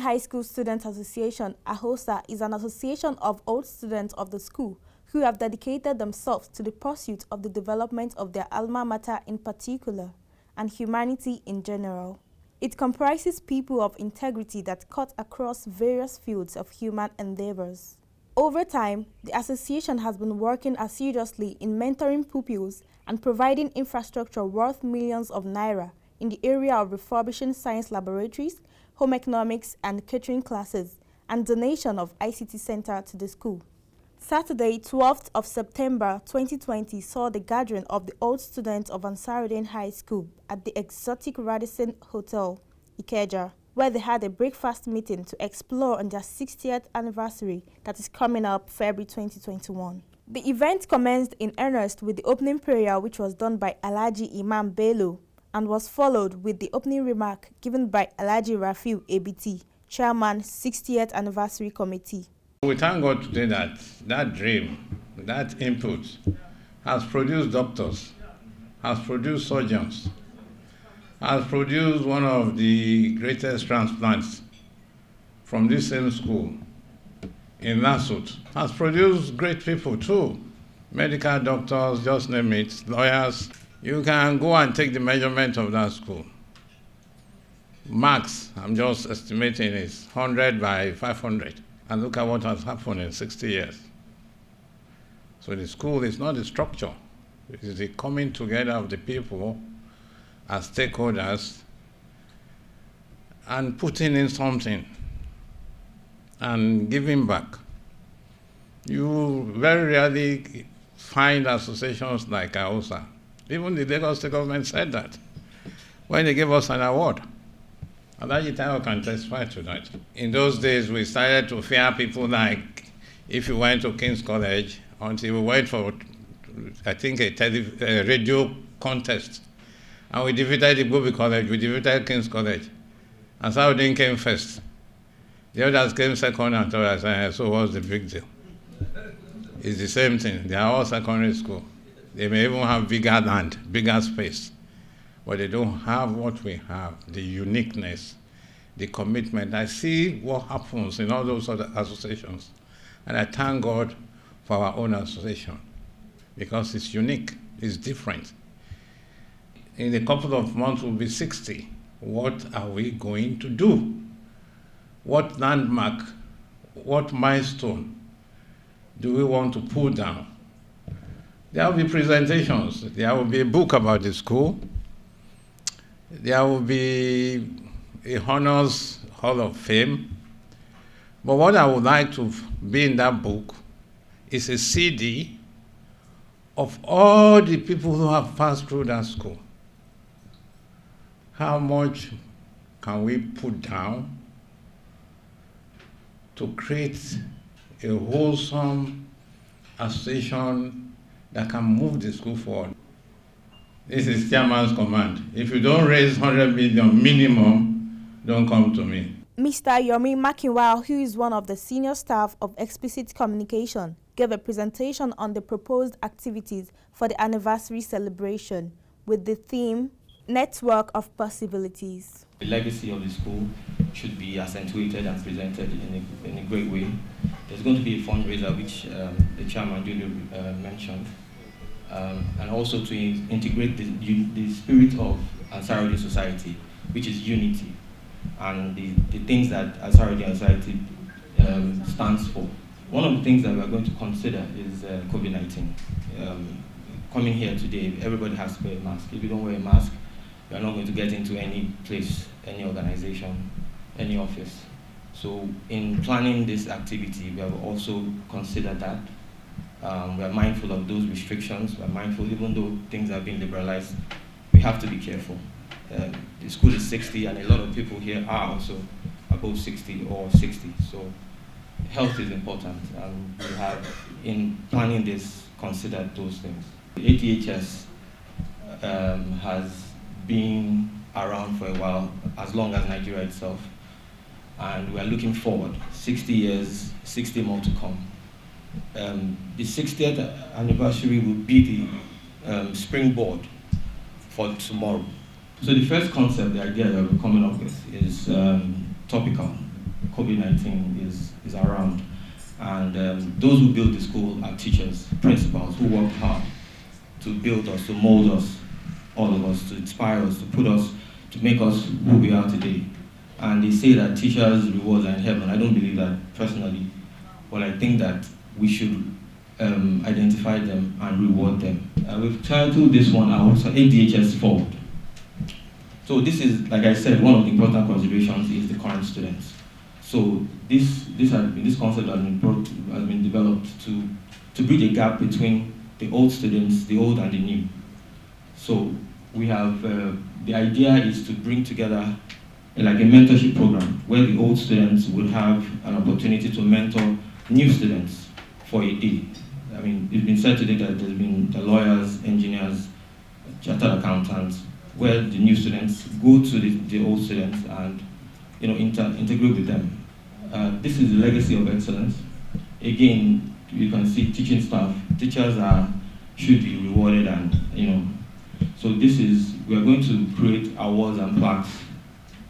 High School Student Association, AHOSA, is an association of old students of the school who have dedicated themselves to the pursuit of the development of their alma mater in particular, and humanity in general. It comprises people of integrity that cut across various fields of human endeavors. Over time, the association has been working assiduously in mentoring pupils and providing infrastructure worth millions of naira in the area of refurbishing science laboratories, home economics and catering classes, and donation of ICT center to the school. Saturday, 12th of September 2020 saw the gathering of the old students of Ansarudeen High School at the exotic Radisson Hotel, Ikeja, where they had a breakfast meeting to explore on their 60th anniversary that is coming up February 2021. The event commenced in earnest with the opening prayer, which was done by Alhaji Imam Bello, and was followed with the opening remark given by Alhaji Rafiu ABT, Chairman 60th Anniversary Committee. We thank God today that that dream, that input has produced doctors, has produced surgeons, has produced one of the greatest transplants from this same school in Nasut, has produced great people too, medical doctors, just name it, lawyers. You can go and take the measurement of that school. Max, I'm just estimating, is 100 by 500. And look at what has happened in 60 years. So the school is not the structure. It is the coming together of the people as stakeholders and putting in something and giving back. You very rarely find associations like AOSA. Even the Lagos State government said that when they gave us an award. And that I can testify to that. In those days, we started to fear people like if you went to King's College, until we went for, I think, a radio contest. And we defeated the Bobby College, we defeated King's College. And Ansarudeen came first. The others came second and third. I said, so what's the big deal? It's the same thing. They are all secondary school. They may even have bigger land, bigger space. But they don't have what we have, the uniqueness, the commitment. I see what happens in all those other associations. And I thank God for our own association because it's unique, it's different. In a couple of months, we'll be 60. What are we going to do? What landmark, what milestone do we want to put down? There will be presentations. There will be a book about the school. There will be a honors hall of fame. But what I would like to be in that book is a CD of all the people who have passed through that school. How much can we put down to create a wholesome association that can move the school forward? This is chairman's command. If you don't raise 100 million minimum, don't come to me. Mr. Yomi Makinwa, who is one of the senior staff of Explicit Communication, gave a presentation on the proposed activities for the anniversary celebration with the theme, Network of Possibilities. The legacy of the school should be accentuated and presented in a great way. There's going to be a fundraiser, which the chairman Junior mentioned. And also to integrate the spirit of Ansarudeen society, which is unity, and the things that Ansarudeen society stands for. One of the things that we're going to consider is COVID-19. Coming here today, everybody has to wear a mask. If you don't wear a mask, you're not going to get into any place, any organization, any office. So in planning this activity, we have also considered that. We are mindful of those restrictions. We are mindful, even though things are being liberalized, we have to be careful. The school is 60, and a lot of people here are also above 60 or 60. So health is important, and we have, in planning this, considered those things. The ATHS has been around for a while, as long as Nigeria itself, and we are looking forward. 60 years, 60 more to come. The 60th anniversary will be the springboard for tomorrow. So the first concept, the idea that we're coming up with is topical. COVID-19 is around. And those who built the school are teachers, principals, who worked hard to build us, to mold us, all of us, to inspire us, to put us, to make us who we are today. And they say that teachers' rewards are in heaven. I don't believe that personally, but I think that we should identify them and reward them. We've titled this one out, ADHS Forward. So this is, like I said, one of the important considerations is the current students. So this concept has been developed to bridge a gap between the old students, the old and the new. So we have, the idea is to bring together like a mentorship program where the old students will have an opportunity to mentor new students for a day. I mean, it's been said today that there's been the lawyers, engineers, chartered accountants, where the new students go to the old students and integrate with them. This is the legacy of excellence. Again, you can see teaching staff. Teachers should be rewarded, and so we are going to create awards and plaques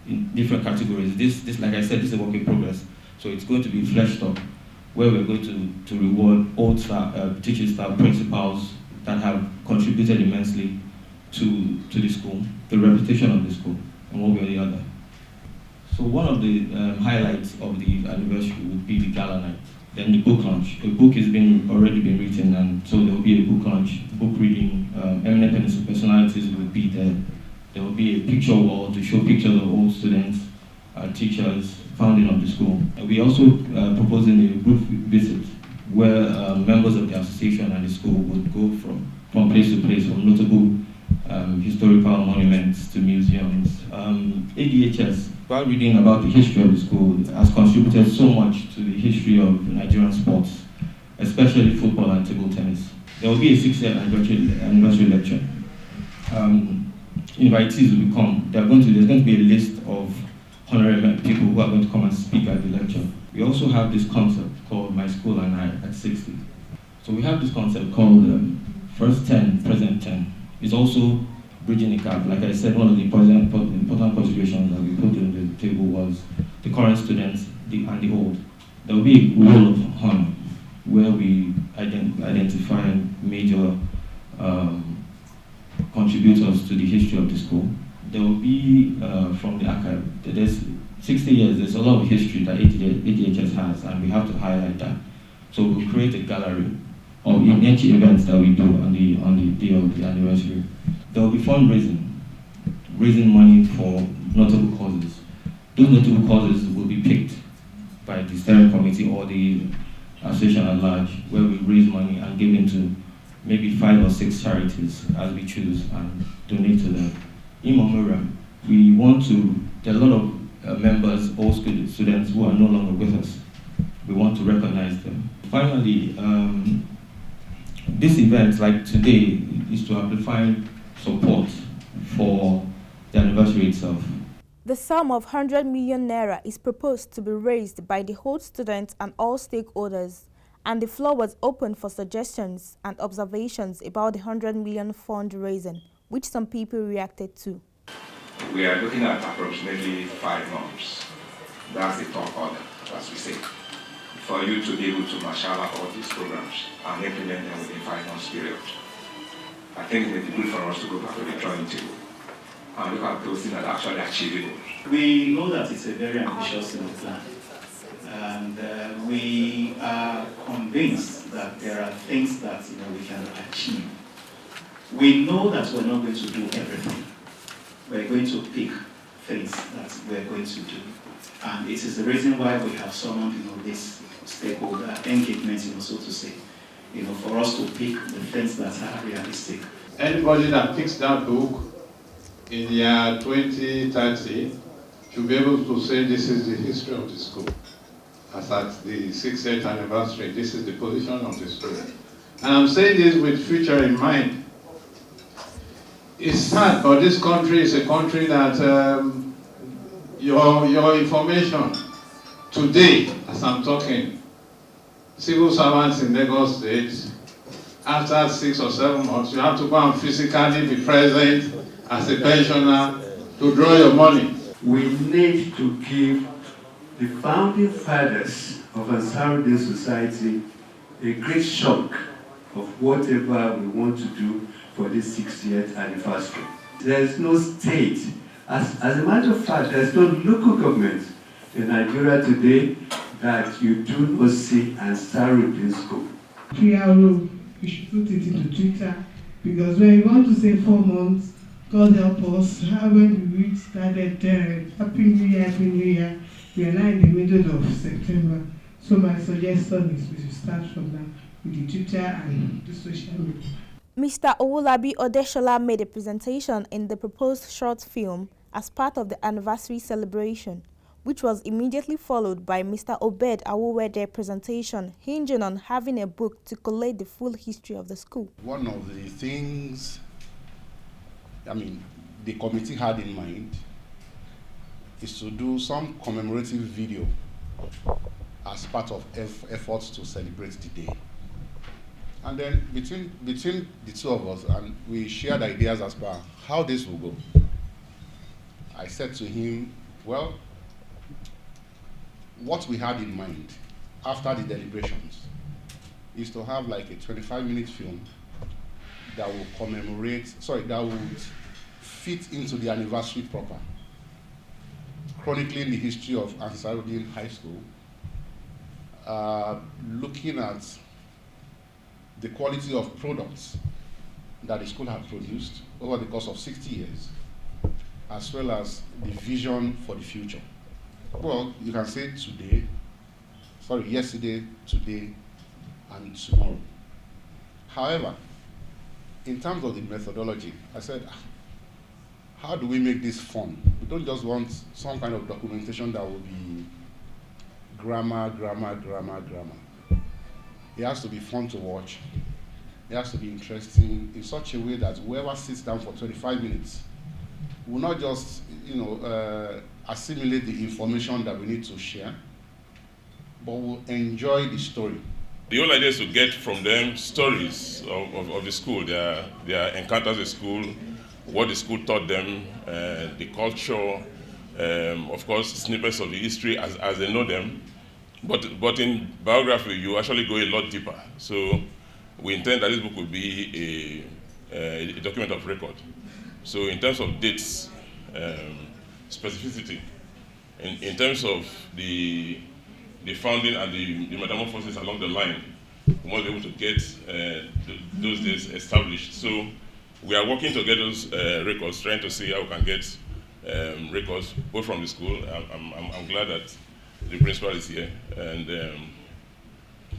in different categories. This, like I said, this is a work in progress. So it's going to be fleshed up, where we're going to reward old staff, teaching staff, principals that have contributed immensely to the school, the reputation of the school, and one way or the other. So one of the highlights of the anniversary would be the gala night. Then the book launch. A book has already been written, and so there will be a book launch, book reading. Eminent personalities will be there. There will be a picture wall to show pictures of old students, teachers, founding of the school. And we also proposing a group visit where members of the association and the school would go from place to place, from notable historical monuments to museums. ADHS, while reading about the history of the school, has contributed so much to the history of Nigerian sports, especially football and table tennis. There will be a 6-year anniversary lecture. Invitees will come. There's going to be a list of honorary people who are going to come and speak at the lecture. We also have this concept called My School and I at 60. So we have this concept called First 10, Present 10. It's also bridging the gap. Like I said, one of the important considerations that we put on the table was the current students and the old. There will be a roll of honor where we identify major contributors to the history of the school. There will be, from the archive, there's 60 years, there's a lot of history that ADHS has, and we have to highlight that. So we'll create a gallery of each events that we do on the day of the anniversary. There will be fundraising, raising money for notable causes. Those notable causes will be picked by the steering committee or the association at large, where we raise money and give it to maybe 5 or 6 charities as we choose and donate to them. In memoriam, we want to, there are a lot of members, old school students who are no longer with us. We want to recognize them. Finally, this event, like today, is to amplify support for the anniversary itself. The sum of 100 million naira is proposed to be raised by the whole students and all stakeholders, and the floor was open for suggestions and observations about the 100 million fundraising, which some people reacted to. We are looking at approximately 5 months. That's the top order, as we say, for you to be able to marshal out all these programs and implement them within 5 months period. I think it may be good for us to go back to the drawing table and look at those things that are actually achievable. We know that it's a very ambitious plan, and we are convinced that there are things that we can achieve. We know that we're not going to do everything. We're going to pick things that we're going to do, and it is the reason why we have summoned this stakeholder engagement, so to say, for us to pick the things that are realistic. Anybody that picks that book in the year 2030 should be able to say this is the history of the school. As at the 60th anniversary, this is the position of the school. And I'm saying this with future in mind. It's sad, but this country is a country that your information today, as I'm talking, civil servants in Lagos State, after 6 or 7 months, you have to go and physically be present as a pensioner to draw your money. We need to give the founding fathers of Ansarudeen Society a great chunk of whatever we want to do for this 60th anniversary. There is no state. As a matter of fact, there is no local government in Nigeria today that you do not see Ansarudeen School. PRO, you should put it into Twitter, because when you want to say 4 months, God help us, when the week started, Happy New Year, we are now in the middle of September. So my suggestion is we should start from now with the Twitter and the social media. Mr. Owolabi Odeshola made a presentation in the proposed short film as part of the anniversary celebration, which was immediately followed by Mr. Obed Awuwede's presentation hinging on having a book to collate the full history of the school. One of the things, the committee had in mind is to do some commemorative video as part of efforts to celebrate the day. And then between the two of us, and we shared ideas as per how this will go. I said to him, well, what we had in mind after the deliberations is to have like a 25-minute film that will that would fit into the anniversary proper, chronicling the history of Ansarudeen High School, looking at the quality of products that the school had produced over the course of 60 years, as well as the vision for the future. Well, you can say yesterday, today, and tomorrow. However, in terms of the methodology, I said, how do we make this fun? We don't just want some kind of documentation that will be grammar. It has to be fun to watch. It has to be interesting in such a way that whoever sits down for 25 minutes will not just, assimilate the information that we need to share, but will enjoy the story. The whole idea is to get from them stories of the school, their encounters at school, what the school taught them, the culture, of course, snippets of the history as they know them. But in biography, you actually go a lot deeper. So we intend that this book will be a document of record. So in terms of dates, specificity, in terms of the founding and the metamorphosis along the line, we must be able to get those days established. So we are working to get those records, trying to see how we can get records both from the school. I'm glad that the principal is here, and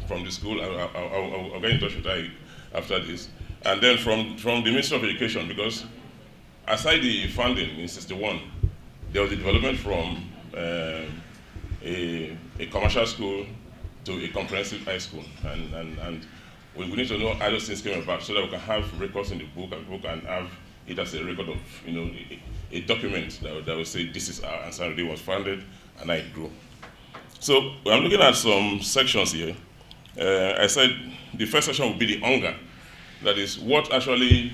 from the school, I'll get in touch with her after this. And then from the Ministry of Education, because aside the funding in '61, there was a development from a commercial school to a comprehensive high school, and we need to know how those things came about so that we can have records in the book, and people can have it as a record of, a document that will say this is how Ansarudeen was founded and how it grew. So I'm looking at some sections here. I said the first section will be the hunger. That is what actually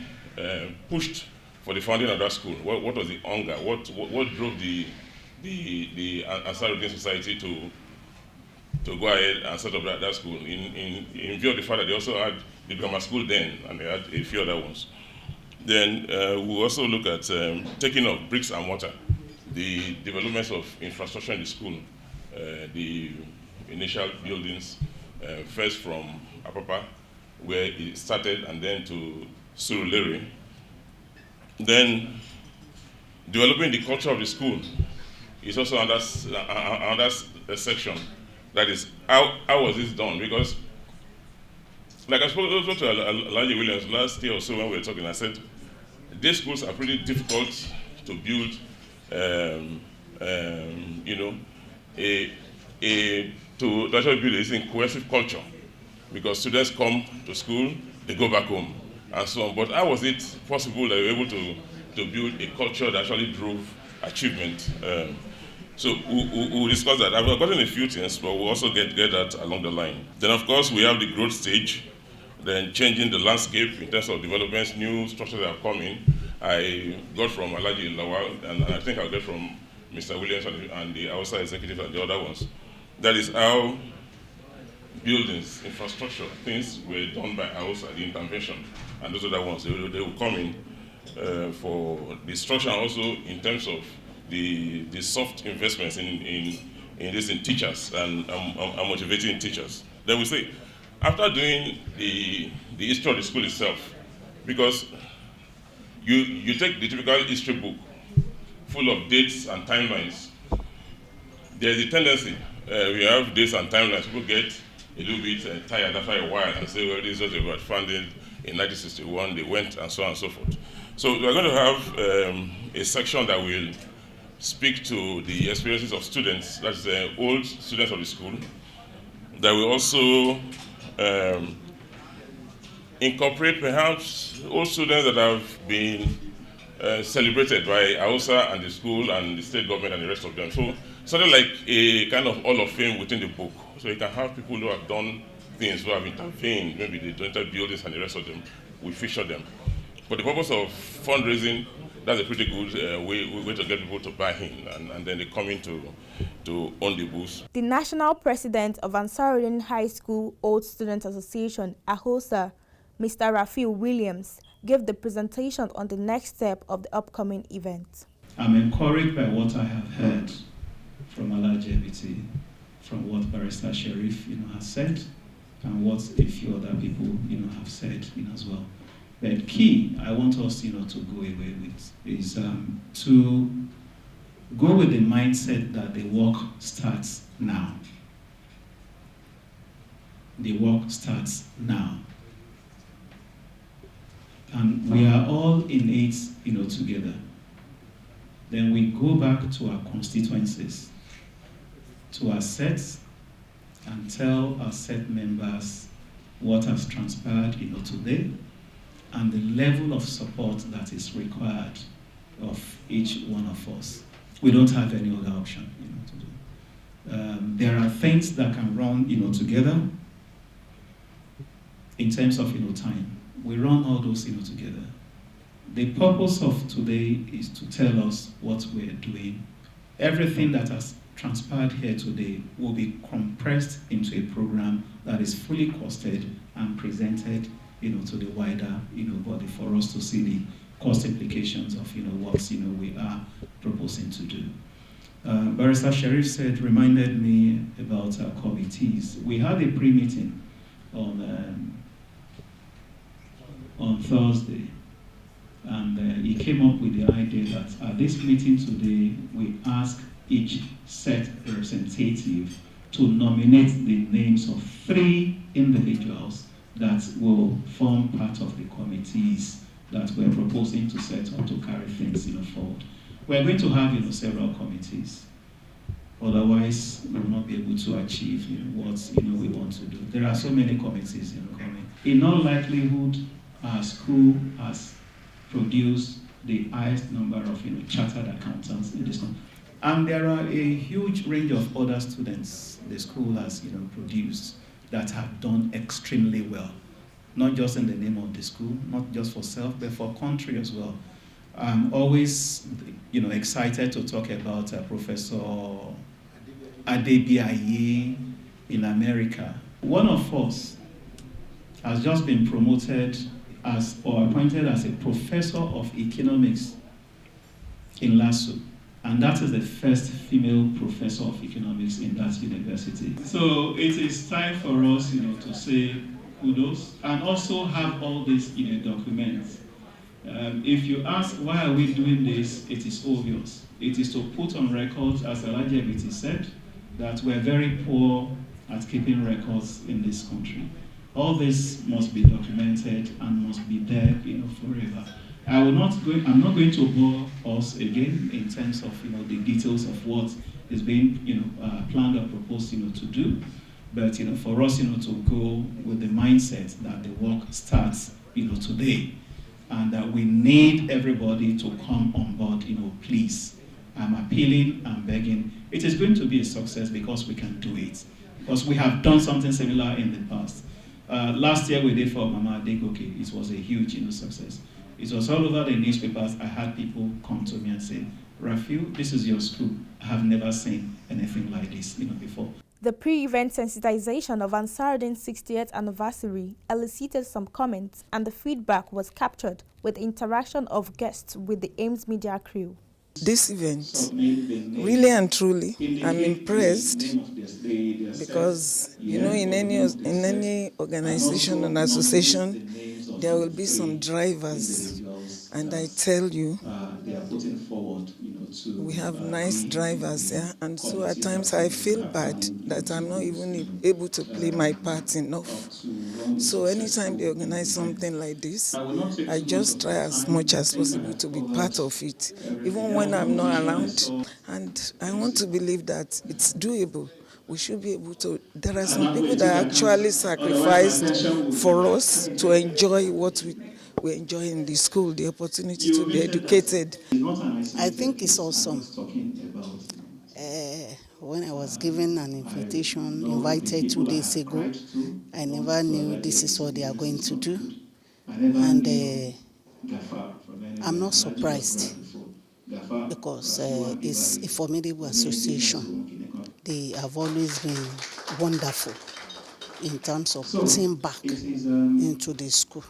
pushed for the founding of that school. What was the hunger? What drove the Ansarudeen Society to go ahead and set up that school? In view of the fact that they also had the grammar school then, and they had a few other ones. Then we'll also look at taking of bricks and mortar, the developments of infrastructure in the school, the initial buildings, first from Apapa, where it started, and then to Surulere. Then developing the culture of the school is also another section. That is, how was this done? Because, like I spoke to Elijah Williams last year or so when we were talking, I said, these schools are pretty difficult to build, to actually build this cohesive culture, because students come to school, they go back home, and so on. But how was it possible that we were able to build a culture that actually drove achievement? So we'll discuss that. I've gotten a few things, but we'll also get that along the line. Then, of course, we have the growth stage, then changing the landscape in terms of developments, new structures that are coming. I got from Alhaji Lawal, and I think I'll get from Mr. Williams and the Hausa executive and the other ones. That is how buildings, infrastructure, things were done by Hausa, the intervention, and those other ones. They will come in for the structure, and also in terms of the soft investments in teachers and motivating teachers. Then we say, after doing the history of the school itself, because you take the typical history book full of dates and timelines, there's a tendency, we have dates and timelines, people get a little bit tired after a while and say, well, this was about founded in 1961, they went, and so on and so forth. So we're going to have a section that will speak to the experiences of students, that's the old students of the school, that will also incorporate perhaps old students that have been celebrated by Hausa and the school and the state government and the rest of them. So something like a kind of hall of fame within the book. So you can have people who have done things, who have intervened, maybe they donated buildings and the rest of them, we feature them. For the purpose of fundraising, that's a pretty good way to get people to buy in, and then they come in to own the booth. The national president of Ansarudeen High School Old Students Association, AHOSA, Mr. Rafiu Williams, gave the presentation on the next step of the upcoming event. I'm encouraged by what I have heard from Alajebiti, from what Barrister Sheriff has said, and what a few other people have said as well. But key I want us to go away with is to go with the mindset that the work starts now. The work starts now. And we are all in it together. Then we go back to our constituencies, to our sets, and tell our set members what has transpired today, and the level of support that is required of each one of us. We don't have any other option to do. There are things that can run together in terms of time. We run all those together. The purpose of today is to tell us what we're doing. Everything that has transpired here today will be compressed into a program that is fully costed and presented to the wider body for us to see the cost implications of what we are proposing to do. Barrister Sheriff reminded me about our committees. We had a pre-meeting on Thursday, and he came up with the idea that at this meeting today we ask each set representative to nominate the names of 3 individuals that will form part of the committees that we're proposing to set up to carry things forward. We're going to have several committees. Otherwise, we will not be able to achieve what we want to do. There are so many committees coming. In all likelihood, our school has produced the highest number of chartered accountants in this country. And there are a huge range of other students the school has produced that have done extremely well, not just in the name of the school, not just for self, but for country as well. I'm always excited to talk about Professor Adebiaye in America. One of us has just been promoted or appointed as a professor of economics in LASU. And that is the first female professor of economics in that university. So it is time for us, to say kudos and also have all this in a document. If you ask why are we doing this, it is obvious. It is to put on record, as Alajebiti said, that we're very poor at keeping records in this country. All this must be documented and must be there, forever. I'm not going to bore us again in terms of the details of what is being planned or proposed to do, but for us to go with the mindset that the work starts today, and that we need everybody to come on board. Please, I'm appealing, I'm begging. It is going to be a success because we can do it, because we have done something similar in the past. Last year we did for Mama Adegoke. It was a huge success. It was all over the newspapers. I had people come to me and say, Rafiu, this is your school. I have never seen anything like this, before. The pre-event sensitization of Ansarudeen's 60th anniversary elicited some comments, and the feedback was captured with the interaction of guests with the Ames Media crew. This event, really and truly, I'm impressed because, in any organization and association, there will be some drivers, and I tell you, we have nice drivers here, and so at times I feel bad that I'm not even able to play my part enough. So anytime they organize something like this, I just try as much as possible to be part of it, even when I'm not around. And I want to believe that it's doable. We should be able to. There are some people that actually sacrificed for us to enjoy what we enjoy in the school, the opportunity to be educated. I think it's awesome. When I was given an invited 2 days ago, I never knew this is what they are going to do. And I'm not surprised because it's a formidable association. They have always been wonderful in terms of putting back into the school.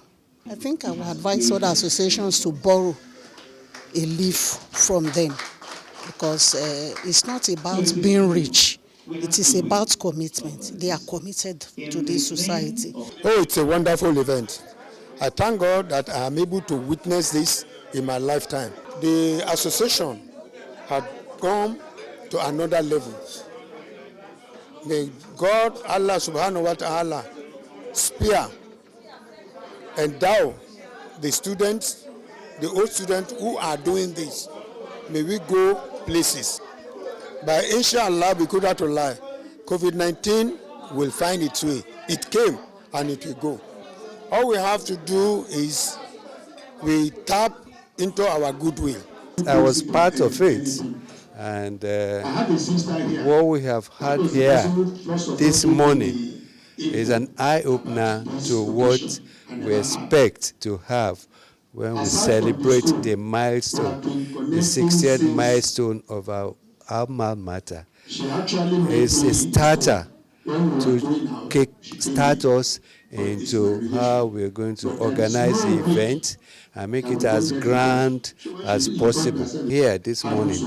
I think I would advise other associations to borrow a leaf from them because it's not about being rich. It is about commitment. They are committed to this society. Oh, it's a wonderful event. I thank God that I am able to witness this in my lifetime. The association had come to another level. May God, Allah subhanahu wa ta'ala, spare, endow the students, the old students who are doing this. May we go places. By inshallah, we could have to lie. COVID-19 will find its way. It came and it will go. All we have to do is we tap into our goodwill. I was part of it, and what we have had here this morning is an eye-opener to what we expect to have when we celebrate the milestone, the 60th milestone of our alma mater. It's a starter to kick-start us into how we're going to organize the event and make it as grand as possible. Here this morning,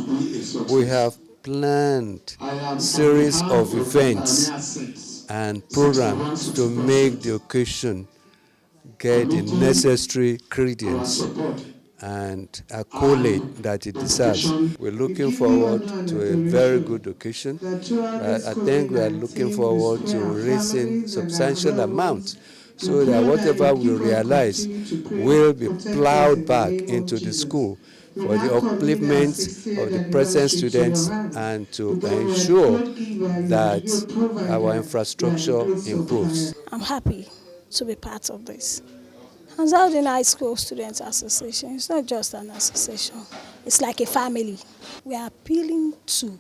we have planned a series of events and programs to make the occasion get the necessary credence and accolade that it deserves. We're looking forward to a very good occasion. I think we are looking forward to raising substantial amounts so that whatever we realize will be plowed back into the school for the upliftment of the present students and to ensure that our infrastructure improves. I'm happy to be part of this. Ansarudeen High School Students Association, it's not just an association, it's like a family. We are appealing to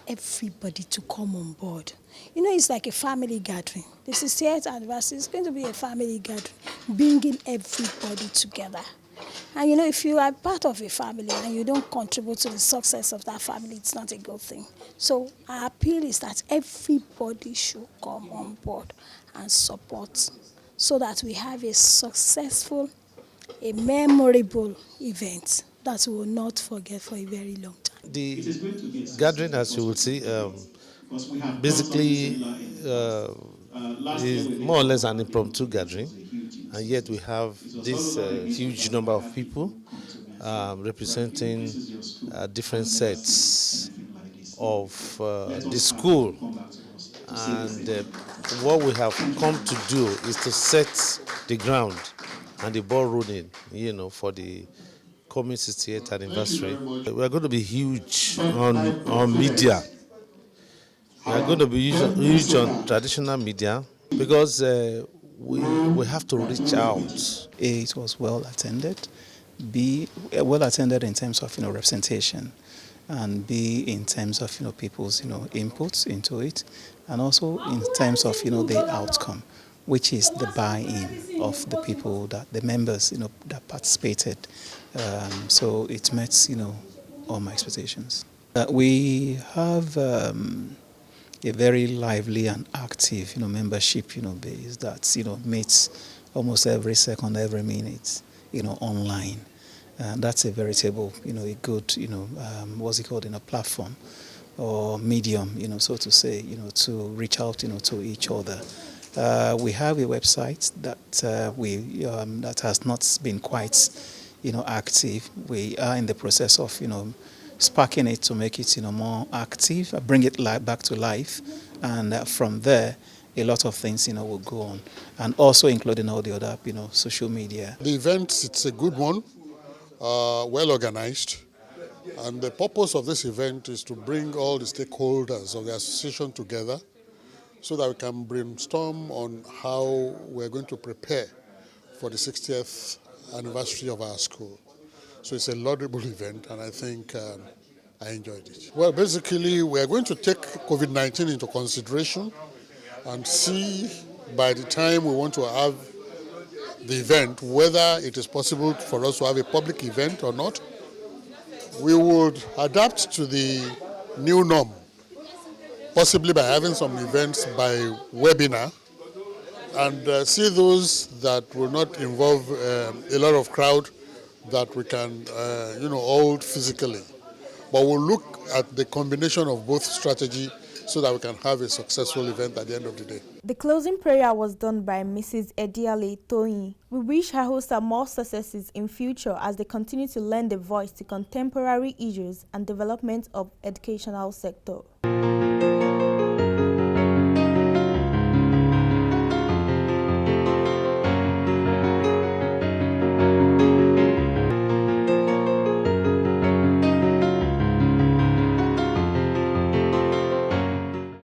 everybody to come on board. It's like a family gathering. The 60th anniversary is going to be a family gathering, bringing everybody together. And if you are part of a family and you don't contribute to the success of that family, it's not a good thing. So our appeal is that everybody should come on board and support so that we have a successful, a memorable event that we will not forget for a very long time. The gathering, as you will see, basically is more or less an impromptu gathering, and yet we have this huge number of people representing different sets of the school. And what we have come to do is to set the ground and the ball rolling, for the coming 60th anniversary. We are going to be huge on media. We are going to be huge on traditional media because we have to reach out. A, it was well attended. B, well attended in terms of representation, and B, in terms of people's inputs into it, and also in terms of the outcome, which is the buy-in of the people, that the members that participated. So it met all my expectations. We have a very lively and active, membership, base that, meets almost every second, every minute, online. And that's a veritable, a good, what's it called, platform or medium, so to say, to reach out, to each other. We have a website that that has not been quite, active. We are in the process of, sparking it to make it, more active, bring it back to life, and from there, a lot of things, will go on, and also including all the other, social media. The event, it's a good one, well organized, and the purpose of this event is to bring all the stakeholders of the association together so that we can brainstorm on how we're going to prepare for the 60th anniversary of our school. So it's a laudable event, and I think I enjoyed it. Well, basically, we're going to take COVID-19 into consideration and see by the time we want to have the event whether it is possible for us to have a public event or not. We would adapt to the new norm, possibly by having some events by webinar, and see those that will not involve a lot of crowd that we can, hold physically. But we'll look at the combination of both strategy so that we can have a successful event at the end of the day. The closing prayer was done by Mrs. Ediale Toyin. We wish her hosts more successes in future as they continue to lend a voice to contemporary issues and development of educational sector.